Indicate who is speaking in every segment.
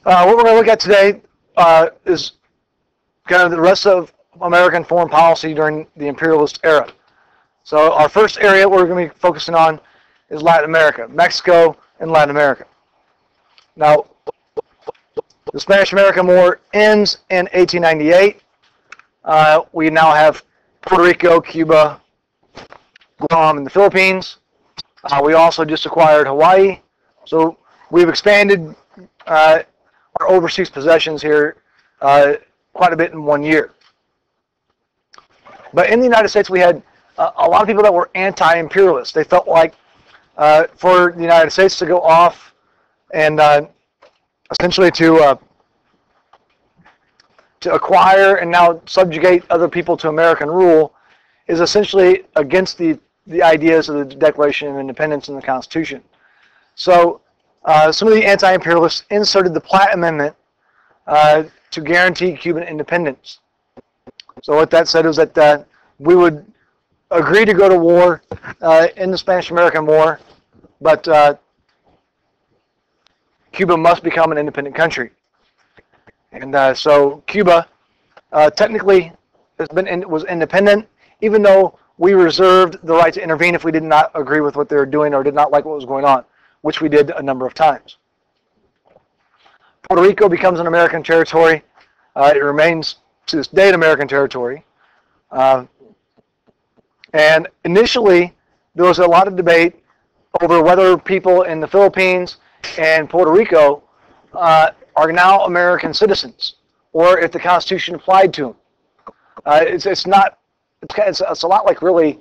Speaker 1: What we're going to look at today is kind of the rest of American foreign policy during the imperialist era. So our first area we're going to be focusing on is Latin America, Mexico and Latin America. Now, the Spanish-American War ends in 1898. We now have Puerto Rico, Cuba, Guam, and the Philippines. We also just acquired Hawaii. So we've expanded our overseas possessions here quite a bit in 1 year. But in the United States, we had a lot of people that were anti-imperialist. They felt like for the United States to go off and essentially to acquire and now subjugate other people to American rule is essentially against the ideas of the Declaration of Independence and the Constitution. So some of the anti-imperialists inserted the Platt Amendment to guarantee Cuban independence. So what that said was that we would agree to go to war in the Spanish-American War, but Cuba must become an independent country. And so Cuba technically was independent, even though we reserved the right to intervene if we did not agree with what they were doing or did not like what was going on, which we did a number of times. Puerto Rico becomes an American territory. It remains to this day an American territory. And initially, there was a lot of debate over whether people in the Philippines and Puerto Rico are now American citizens, or if the Constitution applied to them. It's a lot like really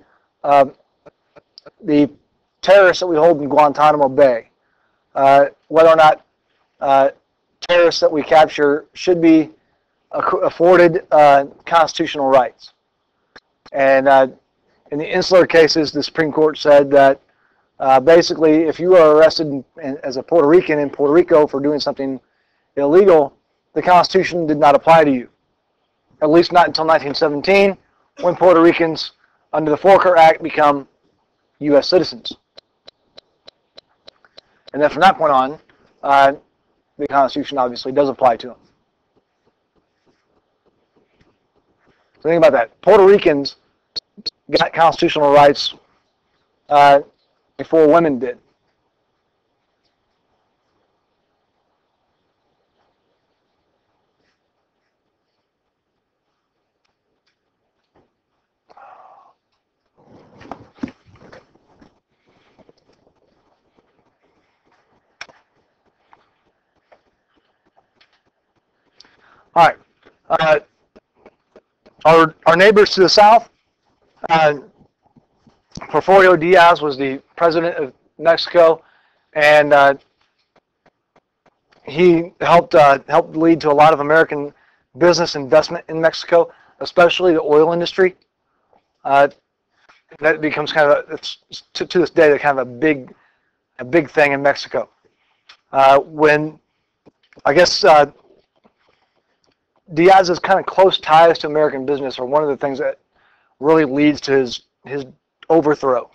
Speaker 1: the terrorists that we hold in Guantanamo Bay. Whether or not terrorists that we capture should be afforded constitutional rights. And in the insular cases, the Supreme Court said that basically if you are arrested as a Puerto Rican in Puerto Rico for doing something illegal, the Constitution did not apply to you. At least not until 1917, when Puerto Ricans, under the Foraker Act, become U.S. citizens. And then from that point on, the Constitution obviously does apply to them. So think about that. Puerto Ricans got constitutional rights before women did. All right. Our neighbors to the south, Porfirio Diaz was the president of Mexico, and he helped lead to a lot of American business investment in Mexico, especially the oil industry. That becomes kind of to this day kind of a big thing in Mexico. When I guess Diaz's kind of close ties to American business are one of the things that really leads to his overthrow.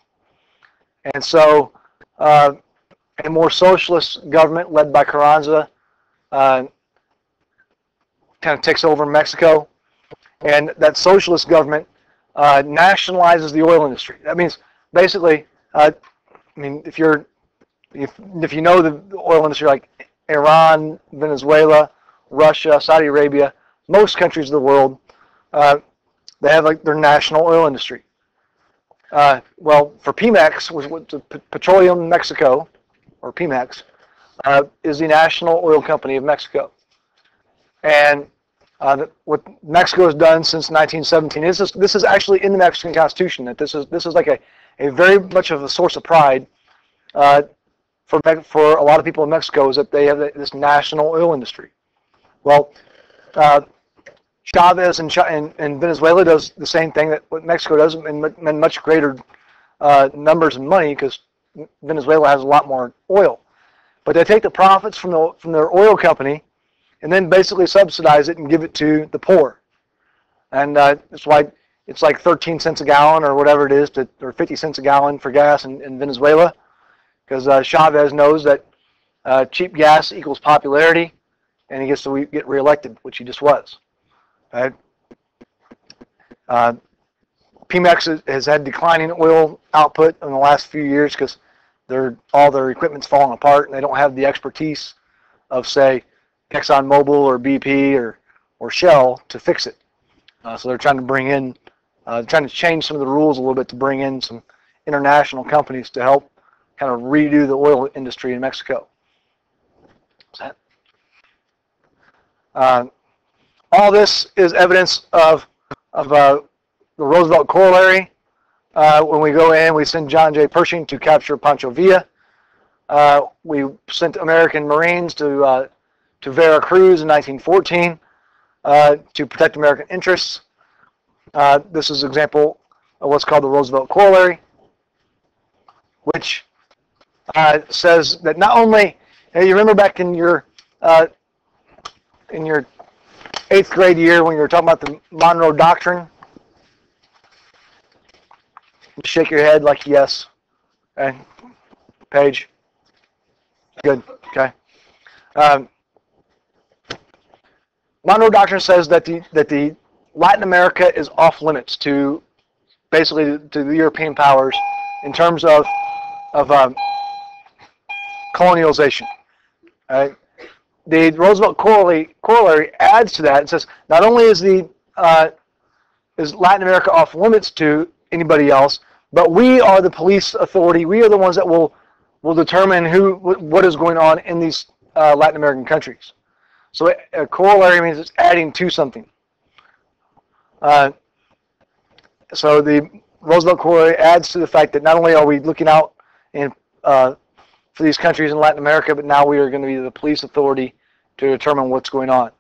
Speaker 1: And so a more socialist government led by Carranza kind of takes over Mexico, and that socialist government nationalizes the oil industry. That means basically, if you know the oil industry like Iran, Venezuela, Russia, Saudi Arabia, most countries of the world, they have like their national oil industry. Well, for Pemex, Petroleum Mexico, or Pemex, is the national oil company of Mexico. And what Mexico has done since 1917, this is actually in the Mexican Constitution, that this is like a very much of a source of pride for a lot of people in Mexico, is that they have this national oil industry. Well, Chavez in Venezuela does the same thing that what Mexico does in much greater numbers and money, because Venezuela has a lot more oil. But they take the profits from their oil company and then basically subsidize it and give it to the poor. And it's like 13 cents a gallon or whatever it is, or 50 cents a gallon for gas in Venezuela, because Chavez knows that cheap gas equals popularity, and he gets to get reelected, which he just was. Right? Pemex has had declining oil output in the last few years because all their equipment's falling apart, and they don't have the expertise of, say, ExxonMobil or BP or Shell to fix it. So they're trying to bring in, trying to change some of the rules a little bit to bring in some international companies to help kind of redo the oil industry in Mexico. All this is evidence of the Roosevelt Corollary. When we go in, we send John J. Pershing to capture Pancho Villa. We sent American Marines to Veracruz in 1914 to protect American interests. This is an example of what's called the Roosevelt Corollary, which says that not only, you remember back in your 8th grade year when you were talking about the Monroe Doctrine? Shake your head like yes. Okay. Page. Good. Okay. Monroe Doctrine says that the Latin America is off limits to basically to the European powers in terms of colonialization. Right? The Roosevelt Corollary adds to that and says not only is Latin America off limits to anybody else, but we are the police authority. We are the ones that will determine what is going on in these Latin American countries. So a corollary means it's adding to something. So the Roosevelt Corollary adds to the fact that not only are we looking out for these countries in Latin America, but now we are going to be the police authority to determine what's going on.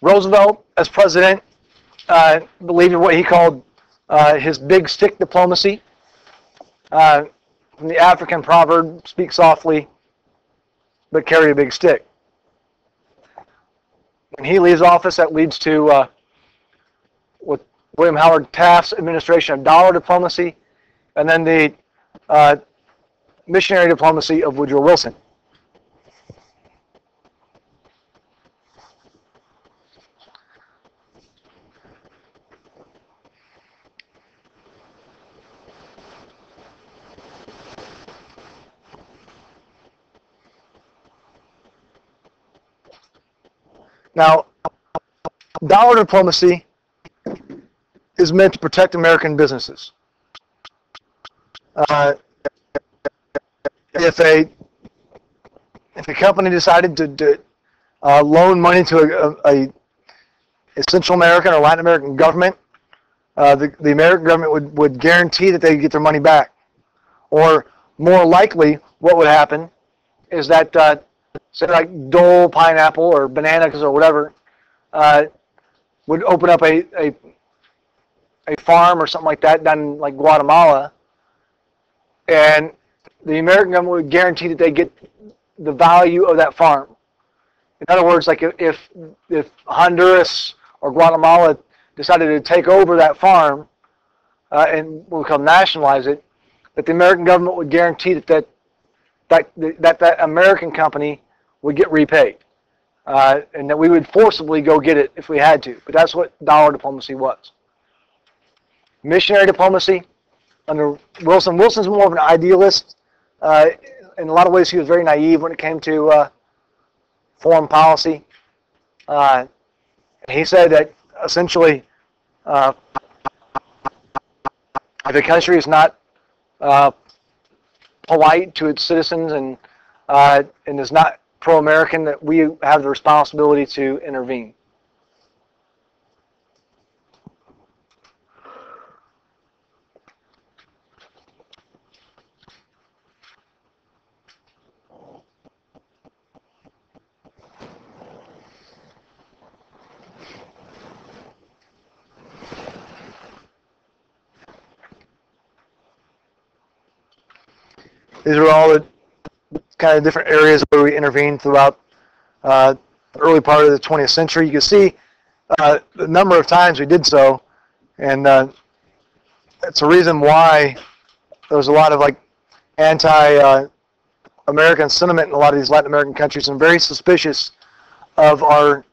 Speaker 1: Roosevelt, as president, believed in what he called his big stick diplomacy. From the African proverb, speak softly, but carry a big stick. When he leaves office, that leads to with William Howard Taft's administration of dollar diplomacy, and then the missionary diplomacy of Woodrow Wilson. Now, dollar diplomacy is meant to protect American businesses. If a company decided to loan money to a Central American or Latin American government, the American government would guarantee that they get their money back. Or more likely, what would happen is that say like Dole Pineapple or Bananas or whatever would open up a farm or something like that down in like Guatemala, and the American government would guarantee that they get the value of that farm. In other words, like if Honduras or Guatemala decided to take over that farm and what we call nationalize it, that the American government would guarantee that American company would get repaid, and that we would forcibly go get it if we had to. But that's what dollar diplomacy was. Missionary diplomacy under Wilson. Wilson's more of an idealist. In a lot of ways, he was very naive when it came to foreign policy. He said that essentially, if a country is not polite to its citizens and is not pro-American, that we have the responsibility to intervene. These are all the kind of different areas where we intervened throughout the early part of the 20th century. You can see the number of times we did so, and it's a reason why there was a lot of like anti-American sentiment in a lot of these Latin American countries, and very suspicious of our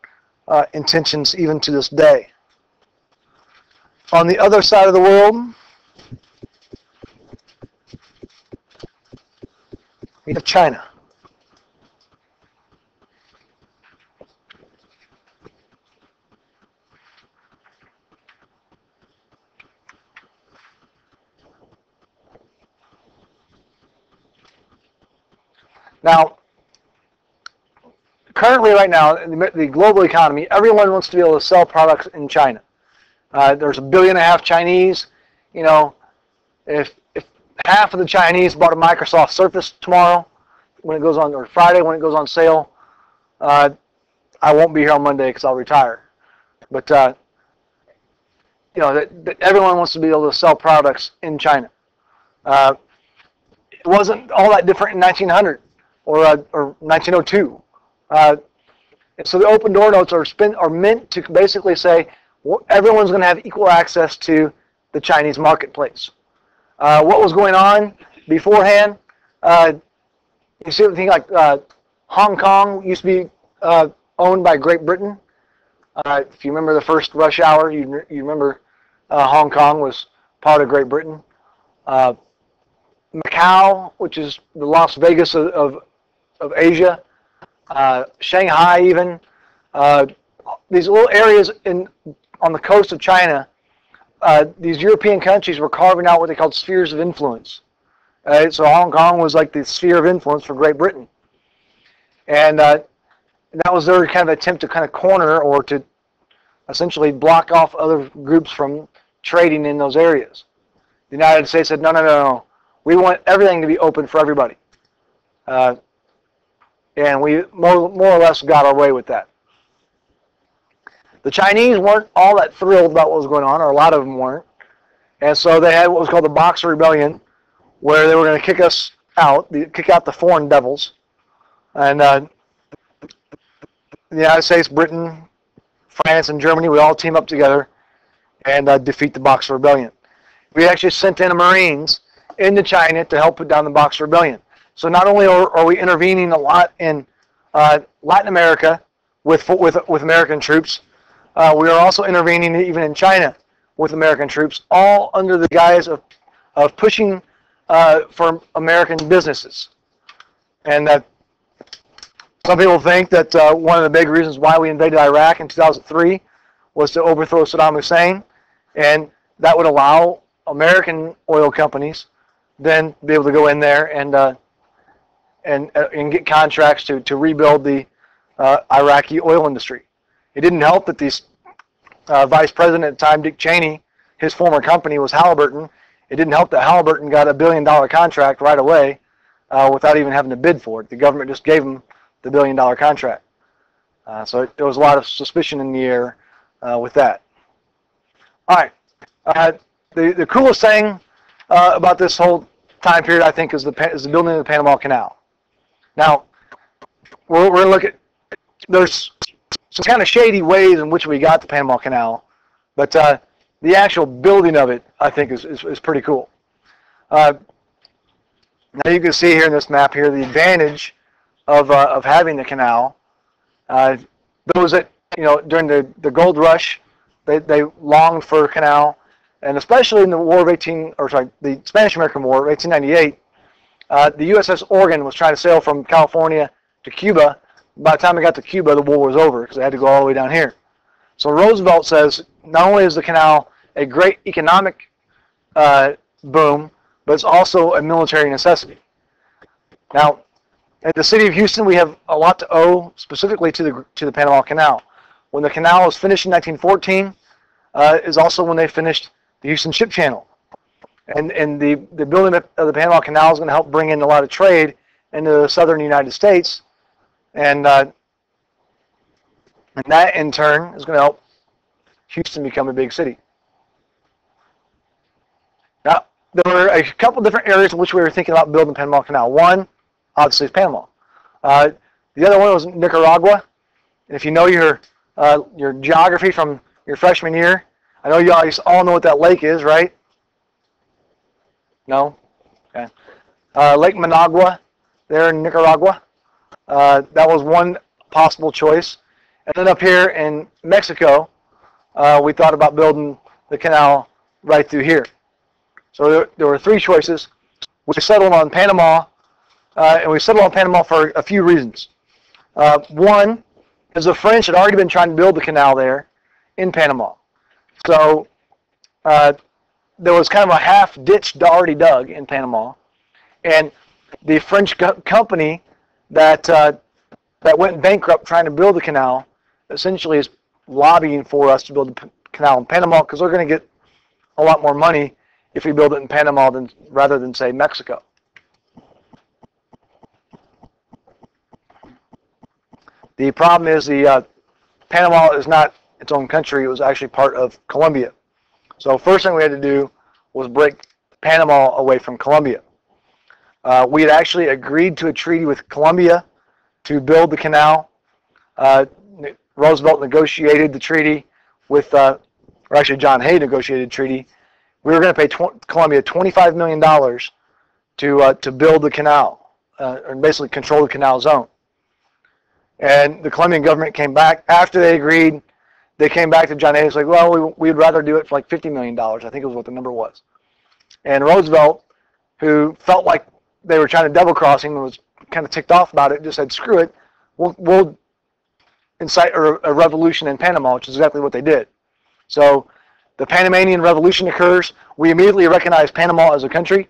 Speaker 1: intentions even to this day. On the other side of the world, we have China. Now, currently right now, in the global economy, everyone wants to be able to sell products in China. There's 1.5 billion Chinese. You know, if half of the Chinese bought a Microsoft Surface tomorrow, when it goes on, or Friday when it goes on sale, I won't be here on Monday because I'll retire. But you know, that everyone wants to be able to sell products in China. It wasn't all that different in 1900 or 1902. And so the open door notes are meant to basically say, well, everyone's going to have equal access to the Chinese marketplace. What was going on beforehand? You see the thing like Hong Kong used to be owned by Great Britain. If you remember the first rush hour, you remember Hong Kong was part of Great Britain. Macau, which is the Las Vegas of Asia, Shanghai even, these little areas on the coast of China, these European countries were carving out what they called spheres of influence. So Hong Kong was like the sphere of influence for Great Britain. And that was their kind of attempt to kind of corner or to essentially block off other groups from trading in those areas. The United States said, no, no, no, no. We want everything to be open for everybody. And we more or less got our way with that. The Chinese weren't all that thrilled about what was going on, or a lot of them weren't. And so they had what was called the Boxer Rebellion, where they were going to kick us out, kick out the foreign devils. And the United States, Britain, France, and Germany would all team up together and defeat the Boxer Rebellion. We actually sent in Marines into China to help put down the Boxer Rebellion. So not only are we intervening a lot in Latin America with American troops, we are also intervening even in China with American troops, all under the guise of pushing for American businesses. And that some people think that one of the big reasons why we invaded Iraq in 2003 was to overthrow Saddam Hussein, and that would allow American oil companies then to be able to go in there and get contracts to rebuild the Iraqi oil industry. It didn't help that these Vice President at the time, Dick Cheney, his former company was Halliburton. It didn't help that Halliburton got a $1 billion contract right away without even having to bid for it. The government just gave them the $1 billion contract. So there was a lot of suspicion in the air with that. All right. The coolest thing about this whole time period, I think, is the building of the Panama Canal. Now, we're going to look at, there's some kind of shady ways in which we got the Panama Canal, but the actual building of it, I think, is pretty cool. Now you can see here in this map here the advantage of having the canal. Those that, you know, during the gold rush, they longed for a canal, and especially in the the Spanish-American War of 1898, the USS Oregon was trying to sail from California to Cuba. By the time it got to Cuba, the war was over because they had to go all the way down here. So Roosevelt says not only is the canal a great economic boom, but it's also a military necessity. Now, at the city of Houston, we have a lot to owe specifically to the Panama Canal. When the canal was finished in 1914, is also when they finished the Houston Ship Channel. And the building of the Panama Canal is going to help bring in a lot of trade into the southern United States. And that, in turn, is going to help Houston become a big city. Now, there were a couple different areas in which we were thinking about building the Panama Canal. One, obviously, is Panama. The other one was Nicaragua. And if you know your geography from your freshman year, I know you guys all know what that lake is, right? No? Okay. Lake Managua, there in Nicaragua, that was one possible choice. And then up here in Mexico, we thought about building the canal right through here. So there were three choices. We settled on Panama, and we settled on Panama for a few reasons. One is the French had already been trying to build the canal there in Panama. So there was kind of a half ditch already dug in Panama, and the French company that went bankrupt trying to build the canal essentially is lobbying for us to build the canal in Panama because they're going to get a lot more money if we build it in Panama rather than, say, Mexico. The problem is Panama is not its own country. It was actually part of Colombia. So first thing we had to do was break Panama away from Colombia. We had actually agreed to a treaty with Colombia to build the canal. Roosevelt negotiated the treaty with, or actually John Hay negotiated the treaty. We were going to pay Colombia $25 million to build the canal, and basically control the canal zone. And the Colombian government came back after they agreed. They came back to John Hay and was like, well, we'd rather do it for like $50 million. I think it was what the number was. And Roosevelt, who felt like they were trying to double cross him and was kind of ticked off about it, just said, screw it, we'll incite a revolution in Panama, which is exactly what they did. So the Panamanian Revolution occurs. We immediately recognize Panama as a country.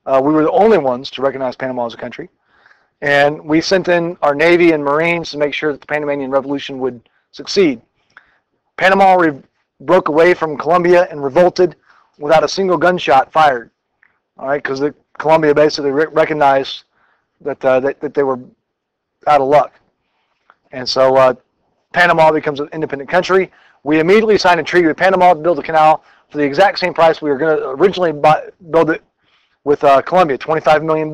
Speaker 1: We were the only ones to recognize Panama as a country. And we sent in our Navy and Marines to make sure that the Panamanian Revolution would succeed. Panama broke away from Colombia and revolted without a single gunshot fired. All right, because Colombia basically recognized that they were out of luck. And so Panama becomes an independent country. We immediately signed a treaty with Panama to build the canal for the exact same price we were going to originally build it with Colombia, $25 million.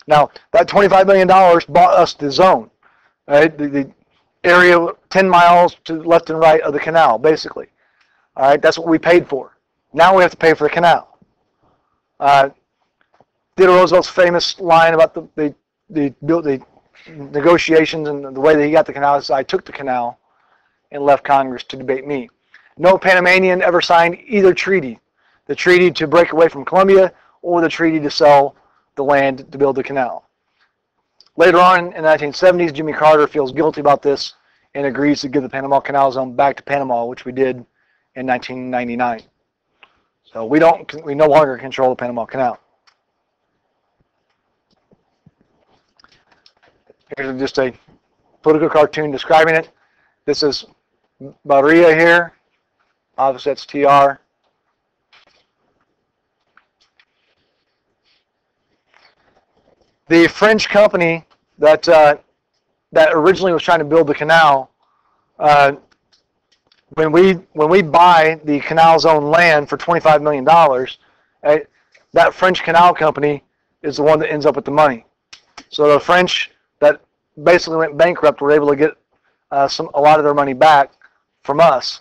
Speaker 1: Now, that $25 million bought us the zone, right? The area 10 miles to the left and right of the canal, basically. All right, that's what we paid for. Now we have to pay for the canal. Theodore Roosevelt's famous line about the negotiations and the way that he got the canal is, I took the canal and left Congress to debate me. No Panamanian ever signed either treaty, the treaty to break away from Colombia or the treaty to sell the land to build the canal. Later on in the 1970s, Jimmy Carter feels guilty about this and agrees to give the Panama Canal Zone back to Panama, which we did in 1999. So we no longer control the Panama Canal. Here's just a political cartoon describing it. This is Barria here. Obviously that's TR. The French company that originally was trying to build the canal, when we buy the canal zone land for $25 million, that French canal company is the one that ends up with the money. So the French that basically went bankrupt were able to get a lot of their money back from us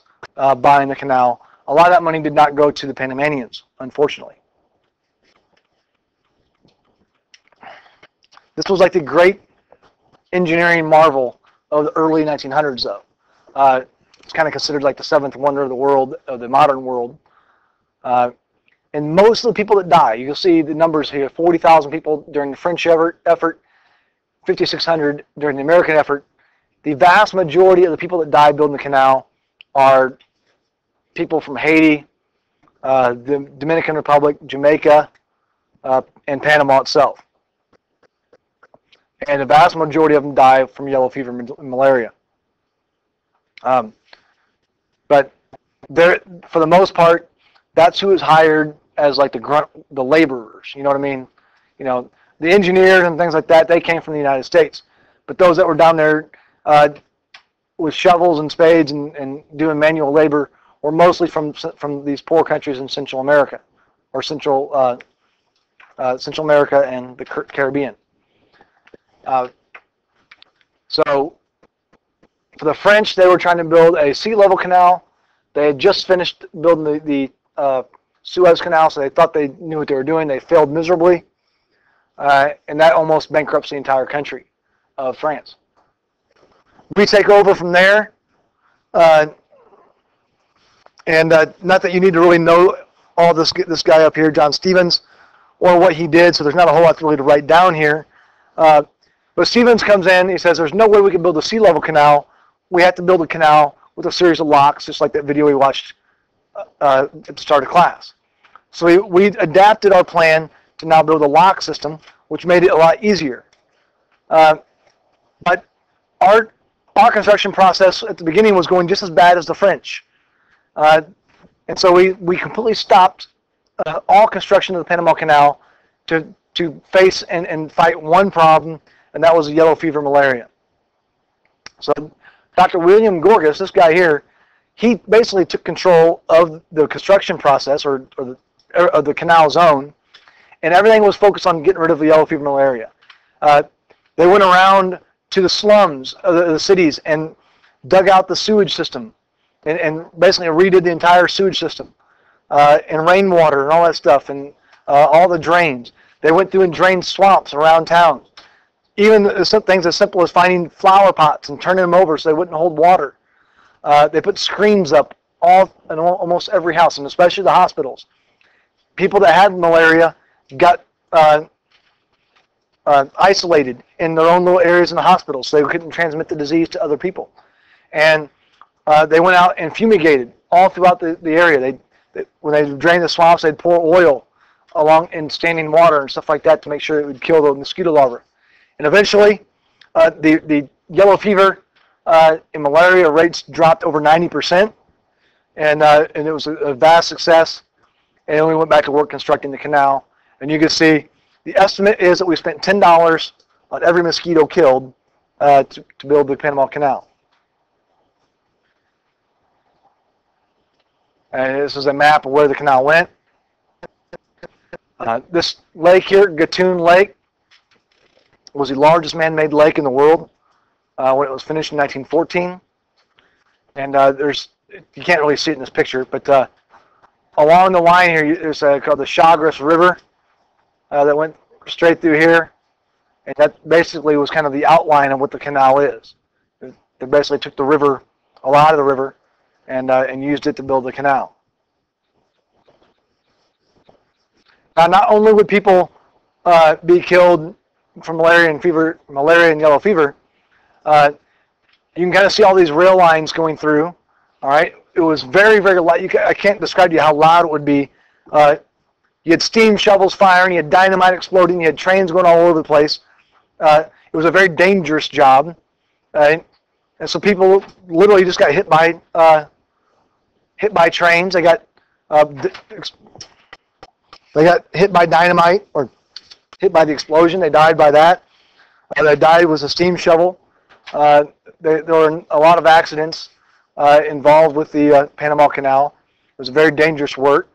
Speaker 1: buying the canal. A lot of that money did not go to the Panamanians, unfortunately. This was like the great engineering marvel of the early 1900s, though. It's kind of considered like the seventh wonder of the world, of the modern world. And most of the people that die, you'll see the numbers here, 40,000 people during the French effort, 5,600 during the American effort. The vast majority of the people that died building the canal are people from Haiti, the Dominican Republic, Jamaica, and Panama itself. And the vast majority of them die from yellow fever and malaria. But for the most part, that's who is hired as like the laborers. You know what I mean? You know, the engineers and things like that, they came from the United States. But those that were down there with shovels and spades and doing manual labor were mostly from these poor countries in Central America, or Central America and the Caribbean. So for the French, they were trying to build a sea level canal. They had just finished building the Suez Canal, so they thought they knew what they were doing. They failed miserably. and that almost bankrupts the entire country of France. We take over from there, and not that you need to really know all this guy up here, John Gibbons, or what he did, so there's not a whole lot really to write down here. But Gibbons comes in, he says, there's no way we can build a sea level canal. We have to build a canal with a series of locks, just like that video we watched at the start of class. So we adapted our plan to now build a lock system, which made it a lot easier. But our construction process at the beginning was going just as bad as the French. And so we completely stopped all construction of the Panama Canal to face and fight one problem, and that was yellow fever malaria. So Dr. William Gorgas, this guy here, he basically took control of the construction process or the canal zone, and everything was focused on getting rid of the yellow fever malaria. They went around to the slums of the cities and dug out the sewage system and basically redid the entire sewage system and rainwater and all that stuff and all the drains. They went through and drained swamps around town. Even some things as simple as finding flower pots and turning them over so they wouldn't hold water. They put screens up in almost every house, and especially the hospitals. People that had malaria got isolated in their own little areas in the hospital so they couldn't transmit the disease to other people. And they went out and fumigated all throughout the area. When they drained the swamps, they'd pour oil along in standing water and stuff like that to make sure it would kill the mosquito larvae. And eventually, the yellow fever and malaria rates dropped over 90%, and it was a vast success. And then we went back to work constructing the canal. And you can see the estimate is that we spent $10 on every mosquito killed to build the Panama Canal. And this is a map of where the canal went. This lake here, Gatun Lake, was the largest man-made lake in the world when it was finished in 1914. And you can't really see it in this picture, but along the line here, there's called the Chagres River that went straight through here, and that basically was kind of the outline of what the canal is. They basically took the river, a lot of the river, and used it to build the canal. Now, not only would people be killed from malaria and yellow fever, you can kind of see all these rail lines going through. All right, it was very, very loud. I can't describe to you how loud it would be. You had steam shovels firing, you had dynamite exploding, you had trains going all over the place. It was a very dangerous job, and so people literally just got hit by trains. They got hit by dynamite or hit by the explosion. They died by that. They died with a steam shovel. There were a lot of accidents involved with the Panama Canal. It was a very dangerous work.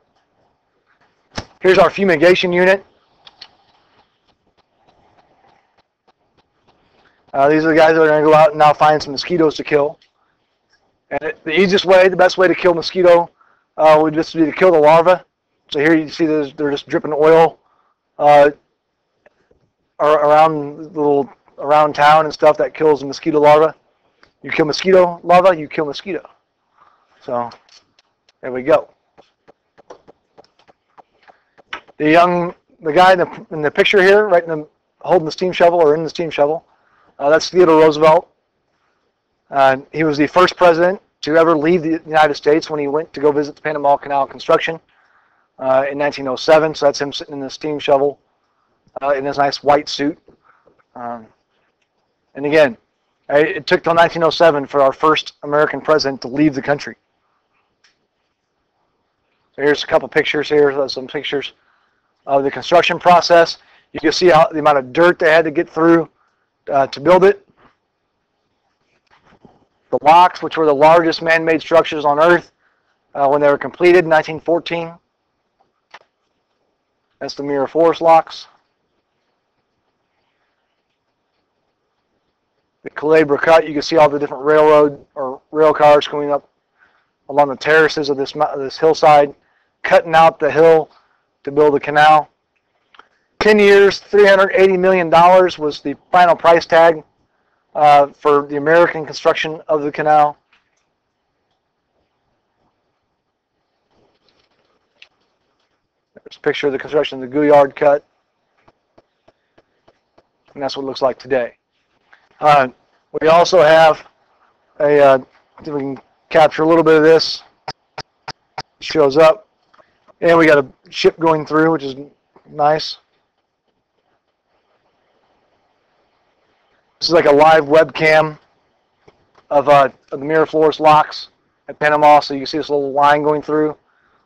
Speaker 1: Here's our fumigation unit. These are the guys that are going to go out and now find some mosquitoes to kill. And the easiest way, the best way to kill mosquito would just be to kill the larvae. So here you see they're just dripping oil around town and stuff that kills the mosquito larvae. You kill mosquito larvae, you kill mosquito. So there we go. The guy in the picture here, holding the steam shovel or in the steam shovel, that's Theodore Roosevelt. He was the first president to ever leave the United States when he went to go visit the Panama Canal construction in 1907. So that's him sitting in the steam shovel in his nice white suit. And again, it took till 1907 for our first American president to leave the country. So here's a couple pictures here, some pictures of the construction process. You can see the amount of dirt they had to get through to build it. The locks, which were the largest man-made structures on Earth when they were completed in 1914. That's the Mirror Forest locks. The Culebra Cut, you can see all the different railroad or rail cars coming up along the terraces of this hillside, cutting out the hill to build a canal. 10 years, $380 million was the final price tag for the American construction of the canal. There's a picture of the construction of the Gouillard Cut. And that's what it looks like today. We also have if we can capture a little bit of this. It shows up. And we got a ship going through, which is nice. This is like a live webcam of the Miraflores locks at Panama, so you can see this little line going through.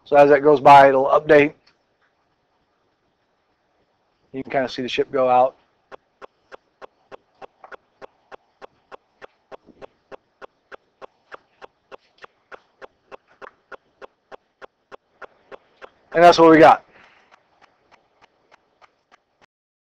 Speaker 1: So as that goes by, it'll update. You can kind of see the ship go out. And that's what we got.